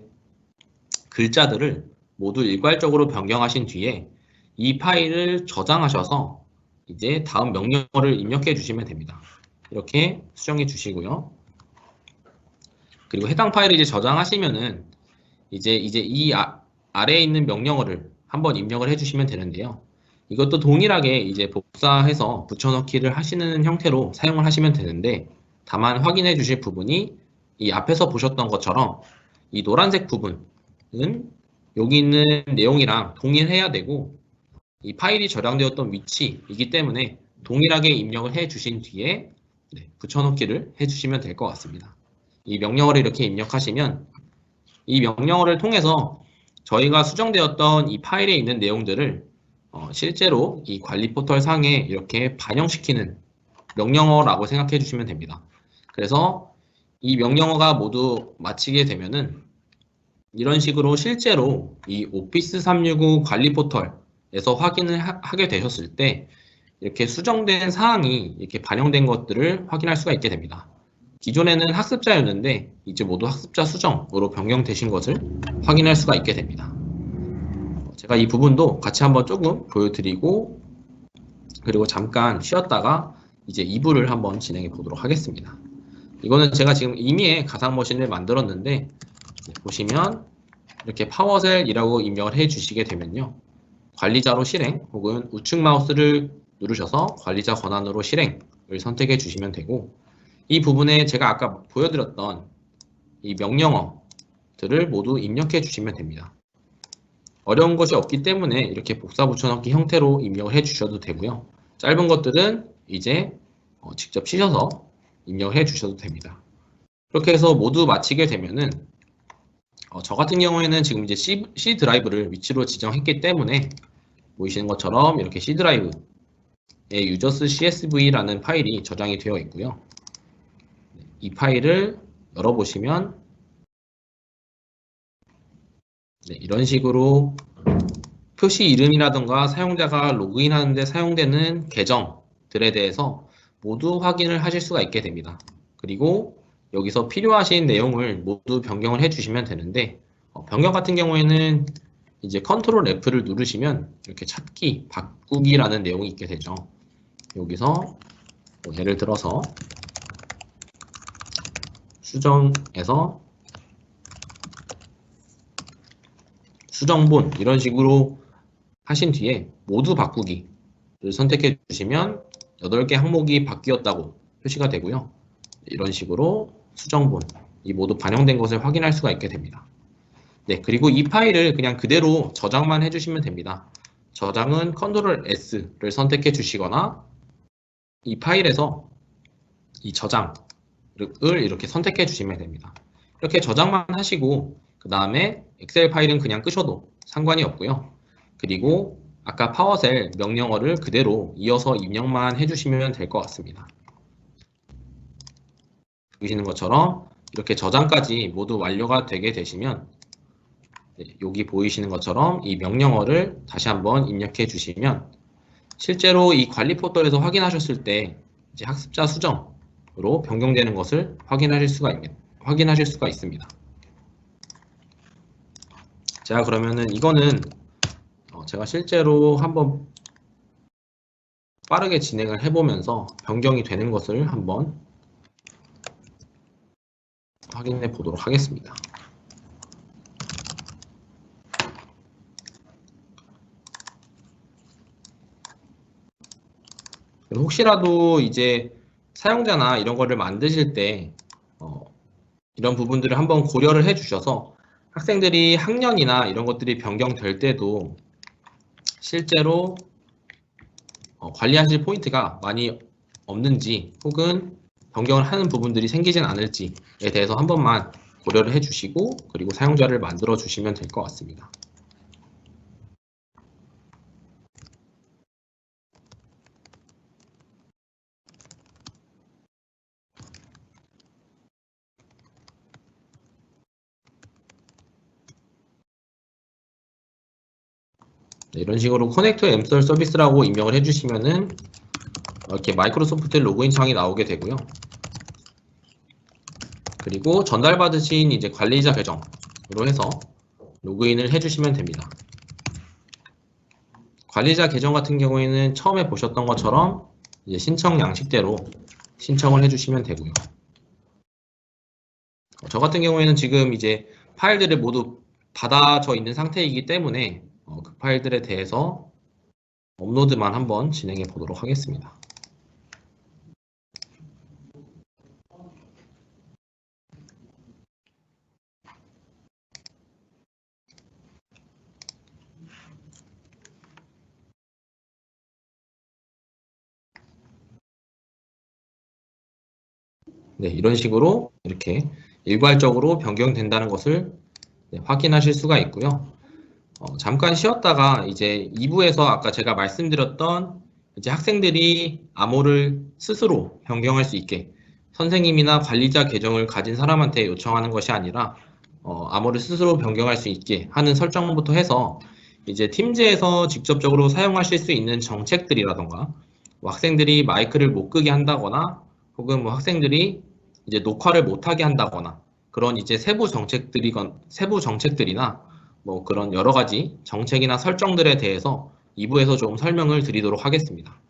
글자들을 모두 일괄적으로 변경하신 뒤에 이 파일을 저장하셔서 이제 다음 명령어를 입력해 주시면 됩니다. 이렇게 수정해 주시고요. 그리고 해당 파일을 이제 저장하시면은 이제 이 아래에 있는 명령어를 한번 입력을 해주시면 되는데요. 이것도 동일하게 이제 복사해서 붙여넣기를 하시는 형태로 사용을 하시면 되는데, 다만 확인해 주실 부분이 이 앞에서 보셨던 것처럼 이 노란색 부분은 여기 있는 내용이랑 동일해야 되고, 이 파일이 저장되었던 위치이기 때문에 동일하게 입력을 해 주신 뒤에 붙여넣기를 해 주시면 될 것 같습니다. 이 명령어를 이렇게 입력하시면 이 명령어를 통해서 저희가 수정되었던 이 파일에 있는 내용들을 실제로 이 관리 포털 상에 이렇게 반영시키는 명령어라고 생각해 주시면 됩니다. 그래서 이 명령어가 모두 마치게 되면은 이런 식으로 실제로 이 오피스 365 관리 포털에서 확인을 하게 되셨을 때 이렇게 수정된 사항이 이렇게 반영된 것들을 확인할 수가 있게 됩니다. 기존에는 학습자였는데 이제 모두 학습자 수정으로 변경되신 것을 확인할 수가 있게 됩니다. 제가 이 부분도 같이 한번 조금 보여드리고 그리고 잠깐 쉬었다가 이제 2부를 한번 진행해 보도록 하겠습니다. 이거는 제가 지금 이미의 가상 머신을 만들었는데 보시면 이렇게 파워셀이라고 입력을 해 주시게 되면요, 관리자로 실행 혹은 우측 마우스를 누르셔서 관리자 권한으로 실행을 선택해 주시면 되고, 이 부분에 제가 아까 보여드렸던 이 명령어들을 모두 입력해 주시면 됩니다. 어려운 것이 없기 때문에 이렇게 복사 붙여넣기 형태로 입력을 해 주셔도 되고요. 짧은 것들은 이제 직접 치셔서 입력을 해 주셔도 됩니다. 이렇게 해서 모두 마치게 되면은 저 같은 경우에는 지금 이제 C 드라이브를 위치로 지정했기 때문에 보이시는 것처럼 이렇게 C 드라이브에 유저스 CSV라는 파일이 저장이 되어 있고요. 이 파일을 열어보시면 이런 식으로 표시 이름이라든가 사용자가 로그인하는데 사용되는 계정들에 대해서 모두 확인을 하실 수가 있게 됩니다. 그리고 여기서 필요하신 내용을 모두 변경을 해주시면 되는데, 변경 같은 경우에는 이제 컨트롤 F를 누르시면 이렇게 찾기, 바꾸기라는 내용이 있게 되죠. 여기서 예를 들어서 수정에서 수정본 이런 식으로 하신 뒤에 모두 바꾸기를 선택해 주시면 8개 항목이 바뀌었다고 표시가 되고요. 이런 식으로 수정본 이 모두 반영된 것을 확인할 수가 있게 됩니다. 네, 그리고 이 파일을 그냥 그대로 저장만 해주시면 됩니다. 저장은 컨트롤 S를 선택해 주시거나 이 파일에서 이 저장을 이렇게 선택해 주시면 됩니다. 이렇게 저장만 하시고 그 다음에 엑셀 파일은 그냥 끄셔도 상관이 없고요. 그리고 아까 파워셀 명령어를 그대로 이어서 입력만 해주시면 될 것 같습니다. 보시는 것처럼 이렇게 저장까지 모두 완료가 되게 되시면 여기 보이시는 것처럼 이 명령어를 다시 한번 입력해 주시면 실제로 이 관리 포털에서 확인하셨을 때 이제 학습자 수정으로 변경되는 것을 확인하실 수가 있습니다. 제가 그러면은 이거는 제가 실제로 한번 빠르게 진행을 해보면서 변경이 되는 것을 한번 확인해 보도록 하겠습니다. 혹시라도 이제 사용자나 이런 거를 만드실 때 이런 부분들을 한번 고려를 해 주셔서 학생들이 학년이나 이런 것들이 변경될 때도 실제로 관리하실 포인트가 많이 없는지 혹은 변경을 하는 부분들이 생기진 않을지에 대해서 한 번만 고려를 해 주시고 그리고 사용자를 만들어 주시면 될 것 같습니다. 네, 이런 식으로 커넥터 엠썰 서비스라고 입력을 해주시면은 이렇게 마이크로소프트 로그인 창이 나오게 되고요. 그리고 전달받으신 이제 관리자 계정으로 해서 로그인을 해주시면 됩니다. 관리자 계정 같은 경우에는 처음에 보셨던 것처럼 이제 신청 양식대로 신청을 해주시면 되고요. 저 같은 경우에는 지금 이제 파일들을 모두 닫아져 있는 상태이기 때문에 그 파일들에 대해서 업로드만 한번 진행해 보도록 하겠습니다. 네, 이런 식으로 이렇게 일괄적으로 변경된다는 것을 확인하실 수가 있고요. 잠깐 쉬었다가 이제 2부에서 아까 제가 말씀드렸던 이제 학생들이 암호를 스스로 변경할 수 있게 선생님이나 관리자 계정을 가진 사람한테 요청하는 것이 아니라 암호를 스스로 변경할 수 있게 하는 설정부터 해서 이제 팀즈에서 직접적으로 사용하실 수 있는 정책들이라던가 뭐 학생들이 마이크를 못 끄게 한다거나 혹은 뭐 학생들이 이제 녹화를 못하게 한다거나 그런 이제 세부 정책들이나 뭐 그런 여러 가지 정책이나 설정들에 대해서 2부에서 좀 설명을 드리도록 하겠습니다.